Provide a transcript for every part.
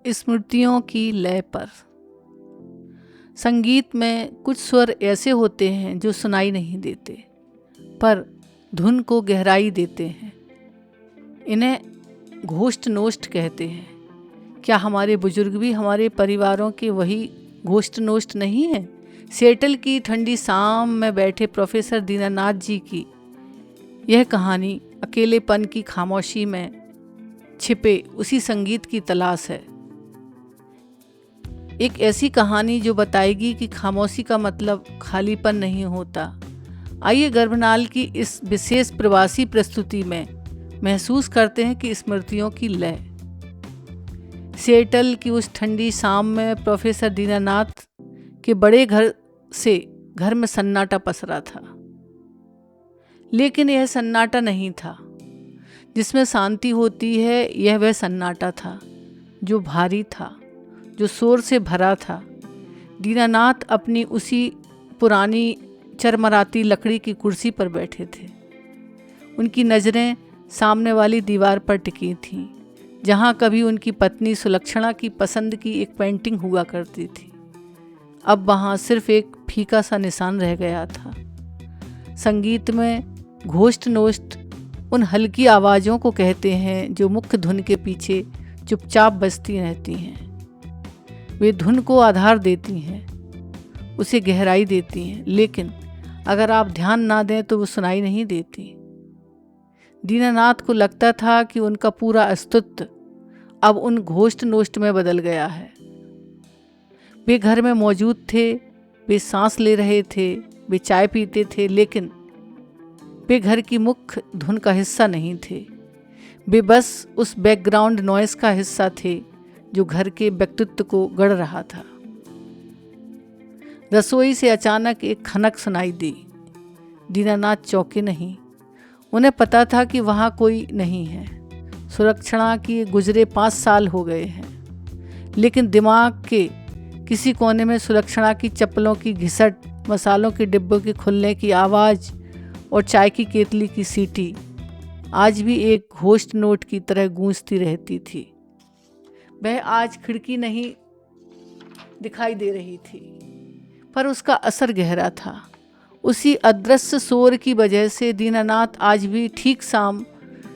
स्मृतियों की लय पर। संगीत में कुछ स्वर ऐसे होते हैं जो सुनाई नहीं देते, पर धुन को गहराई देते हैं। इन्हें घोष्ट नोष्ट कहते हैं। क्या हमारे बुजुर्ग भी हमारे परिवारों के वही घोष्ट नोष्ट नहीं हैं? सिएटल की ठंडी शाम में बैठे प्रोफेसर दीनानाथ जी की यह कहानी अकेलेपन की खामोशी में छिपे उसी संगीत की तलाश है। एक ऐसी कहानी जो बताएगी कि खामोशी का मतलब खालीपन नहीं होता। आइए गर्भनाल की इस विशेष प्रवासी प्रस्तुति में महसूस करते हैं कि स्मृतियों की लय। सिएटल की उस ठंडी शाम में प्रोफेसर दीनानाथ के बड़े घर में सन्नाटा पसरा था। लेकिन यह सन्नाटा नहीं था जिसमें शांति होती है। यह वह सन्नाटा था जो भारी था, जो शोर से भरा था। दीनानाथ अपनी उसी पुरानी चरमराती लकड़ी की कुर्सी पर बैठे थे। उनकी नज़रें सामने वाली दीवार पर टिकी थीं, जहाँ कभी उनकी पत्नी सुलक्षणा की पसंद की एक पेंटिंग हुआ करती थी। अब वहाँ सिर्फ एक फीका सा निशान रह गया था। संगीत में घोष्ट नोष्ट उन हल्की आवाज़ों को कहते हैं जो मुख्य धुन के पीछे चुपचाप बजती रहती हैं। वे धुन को आधार देती हैं, उसे गहराई देती हैं, लेकिन अगर आप ध्यान ना दें तो वो सुनाई नहीं देती। दीनानाथ को लगता था कि उनका पूरा अस्तित्व अब उन घोष्ट नोष्ट में बदल गया है। वे घर में मौजूद थे, वे सांस ले रहे थे, वे चाय पीते थे, लेकिन वे घर की मुख्य धुन का हिस्सा नहीं थे। वे बस उस बैकग्राउंड नॉइस का हिस्सा थे जो घर के व्यक्तित्व को गढ़ रहा था। रसोई से अचानक एक खनक सुनाई दी। दीनानाथ चौंके नहीं। उन्हें पता था कि वहाँ कोई नहीं है। सुलक्षणा की गुजरे 5 साल हो गए हैं, लेकिन दिमाग के किसी कोने में सुलक्षणा की चप्पलों की घिसट, मसालों के डिब्बों के खुलने की आवाज़ और चाय की केतली की सीटी आज भी एक घोष्ट नोट की तरह गूंजती रहती थी। वह आज खिड़की नहीं दिखाई दे रही थी, पर उसका असर गहरा था। उसी अदृश्य शोर की वजह से दीनानाथ आज भी ठीक शाम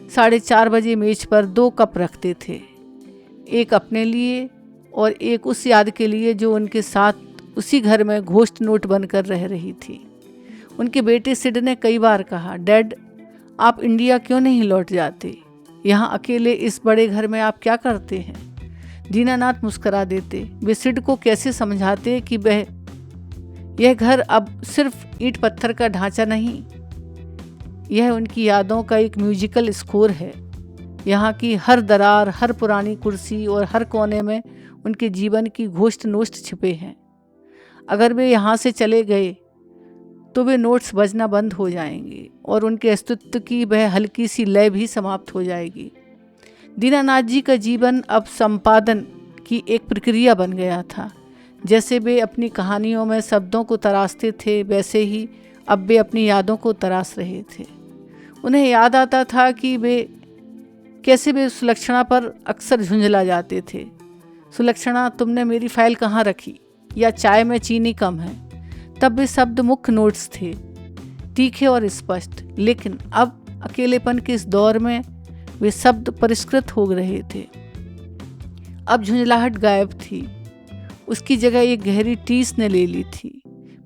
4:30 बजे मेज पर 2 कप रखते थे, एक अपने लिए और एक उस याद के लिए जो उनके साथ उसी घर में घोष्ट नोट बनकर रह रही थी। उनके बेटे सिड ने कई बार कहा, डैड आप इंडिया क्यों नहीं लौट जाते? यहाँ अकेले इस बड़े घर में आप क्या करते हैं? दीनानाथ मुस्करा देते। वे सिड को कैसे समझाते कि यह घर अब सिर्फ ईंट पत्थर का ढांचा नहीं, यह उनकी यादों का एक म्यूजिकल स्कोर है। यहाँ की हर दरार, हर पुरानी कुर्सी और हर कोने में उनके जीवन की घोष्ट नोष्ट छिपे हैं। अगर वे यहाँ से चले गए तो वे नोट्स बजना बंद हो जाएंगे और उनके अस्तित्व की वह हल्की सी लय भी समाप्त हो जाएगी। दीनानाथ जी का जीवन अब संपादन की एक प्रक्रिया बन गया था। जैसे वे अपनी कहानियों में शब्दों को तराशते थे, वैसे ही अब वे अपनी यादों को तराश रहे थे। उन्हें याद आता था कि कैसे वे सुलक्षणा पर अक्सर झुंझला जाते थे। सुलक्षणा तुमने मेरी फाइल कहाँ रखी? या चाय में चीनी कम है? तब वे शब्द मुख्य नोट्स थे, तीखे और स्पष्ट। लेकिन अब अकेलेपन के इस दौर में वे शब्द परिष्कृत हो रहे थे। अब झुंझलाहट गायब थी, उसकी जगह एक गहरी टीस ने ले ली थी।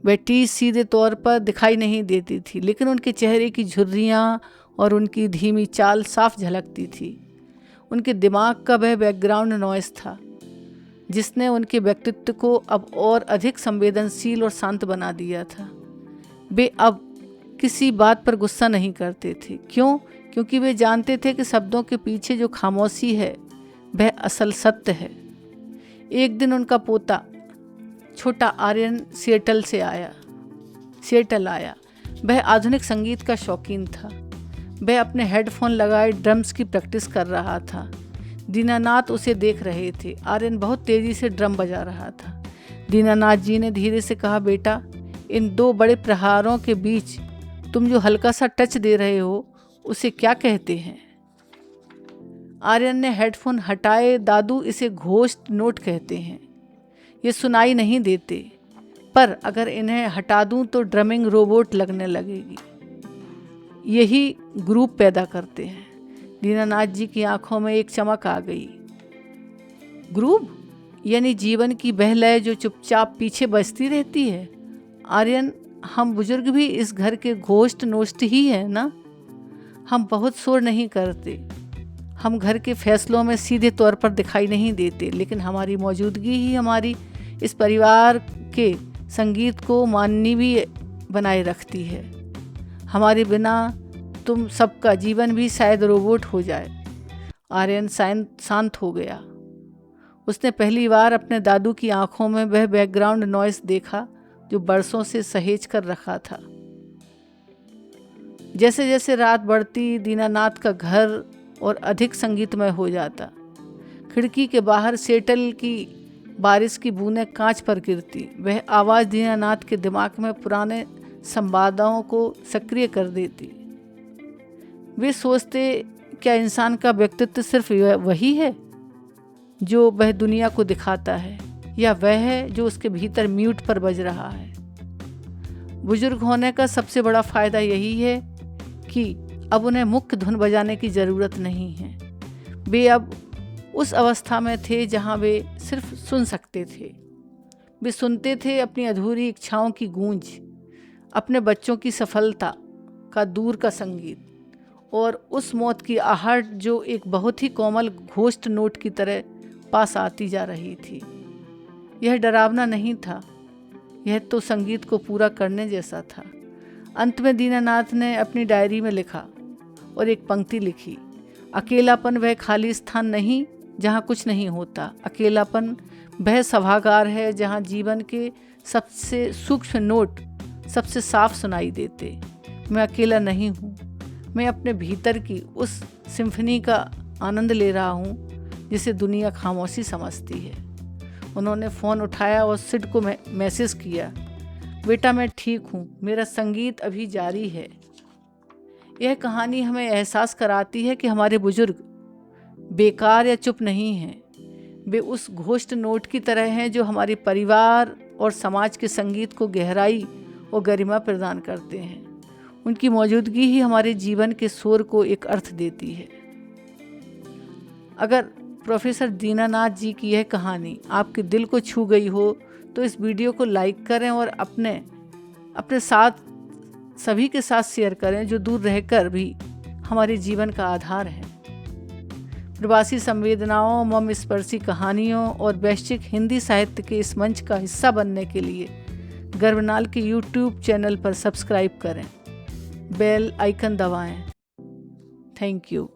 वह टीस सीधे तौर पर दिखाई नहीं देती थी, लेकिन उनके चेहरे की झुर्रियाँ और उनकी धीमी चाल साफ झलकती थी। उनके दिमाग का वह बैकग्राउंड नॉइस था जिसने उनके व्यक्तित्व को अब और अधिक संवेदनशील और शांत बना दिया था। वे अब किसी बात पर गुस्सा नहीं करते थे। क्यों? क्योंकि वे जानते थे कि शब्दों के पीछे जो खामोशी है वह असल सत्य है। एक दिन उनका पोता छोटा आर्यन सिएटल आया। वह आधुनिक संगीत का शौकीन था। वह अपने हेडफोन लगाए ड्रम्स की प्रैक्टिस कर रहा था। दीनानाथ उसे देख रहे थे। आर्यन बहुत तेजी से ड्रम बजा रहा था। दीनानाथ जी ने धीरे से कहा, बेटा इन 2 बड़े प्रहारों के बीच तुम जो हल्का सा टच दे रहे हो उसे क्या कहते हैं? आर्यन ने हेडफोन हटाए। दादू, इसे घोस्ट नोट कहते हैं, ये सुनाई नहीं देते, पर अगर इन्हें हटा दूं तो ड्रमिंग रोबोट लगने लगेगी। यही ग्रुप पैदा करते हैं। दीनानाथ जी की आंखों में एक चमक आ गई। ग्रुप यानी जीवन की वह लय जो चुपचाप पीछे बजती रहती है। आर्यन, हम बुजुर्ग भी इस घर के घोस्ट नोस्ट ही है ना। हम बहुत शोर नहीं करते, हम घर के फैसलों में सीधे तौर पर दिखाई नहीं देते, लेकिन हमारी मौजूदगी ही हमारी इस परिवार के संगीत को माननीय बनाए रखती है। हमारे बिना तुम सबका जीवन भी शायद रोबोट हो जाए। आर्यन शांत हो गया। उसने पहली बार अपने दादू की आंखों में वह बैकग्राउंड नॉइस देखा जो बरसों से सहेज कर रखा था। जैसे जैसे रात बढ़ती, दीनानाथ का घर और अधिक संगीतमय हो जाता। खिड़की के बाहर सेटल की बारिश की बूंदें कांच पर गिरती। वह आवाज़ दीनानाथ के दिमाग में पुराने संवादों को सक्रिय कर देती। वे सोचते, क्या इंसान का व्यक्तित्व सिर्फ वही है जो वह दुनिया को दिखाता है, या वह है जो उसके भीतर म्यूट पर बज रहा है। बुजुर्ग होने का सबसे बड़ा फ़ायदा यही है कि अब उन्हें मुख्य धुन बजाने की ज़रूरत नहीं है। वे अब उस अवस्था में थे जहाँ वे सिर्फ सुन सकते थे। वे सुनते थे अपनी अधूरी इच्छाओं की गूंज, अपने बच्चों की सफलता का दूर का संगीत, और उस मौत की आहट जो एक बहुत ही कोमल घोस्ट नोट की तरह पास आती जा रही थी। यह डरावना नहीं था, यह तो संगीत को पूरा करने जैसा था। अंत में दीनानाथ ने अपनी डायरी में लिखा और एक पंक्ति लिखी, अकेलापन वह खाली स्थान नहीं जहाँ कुछ नहीं होता, अकेलापन वह सभागार है जहाँ जीवन के सबसे सूक्ष्म नोट सबसे साफ सुनाई देते। मैं अकेला नहीं हूँ, मैं अपने भीतर की उस सिम्फनी का आनंद ले रहा हूँ जिसे दुनिया खामोशी समझती है। उन्होंने फ़ोन उठाया और सिड को मैसेज किया, बेटा मैं ठीक हूँ, मेरा संगीत अभी जारी है। यह कहानी हमें एहसास कराती है कि हमारे बुजुर्ग बेकार या चुप नहीं हैं। वे उस घोस्ट नोट की तरह हैं जो हमारे परिवार और समाज के संगीत को गहराई और गरिमा प्रदान करते हैं। उनकी मौजूदगी ही हमारे जीवन के शोर को एक अर्थ देती है। अगर प्रोफेसर दीनानाथ जी की यह कहानी आपके दिल को छू गई हो तो इस वीडियो को लाइक करें और अपने साथ सभी के साथ शेयर करें जो दूर रहकर भी हमारे जीवन का आधार है। प्रवासी संवेदनाओं, मर्म स्पर्शी कहानियों और वैश्विक हिंदी साहित्य के इस मंच का हिस्सा बनने के लिए गर्वनाल के YouTube चैनल पर सब्सक्राइब करें, बेल आइकन दबाएं। Thank you.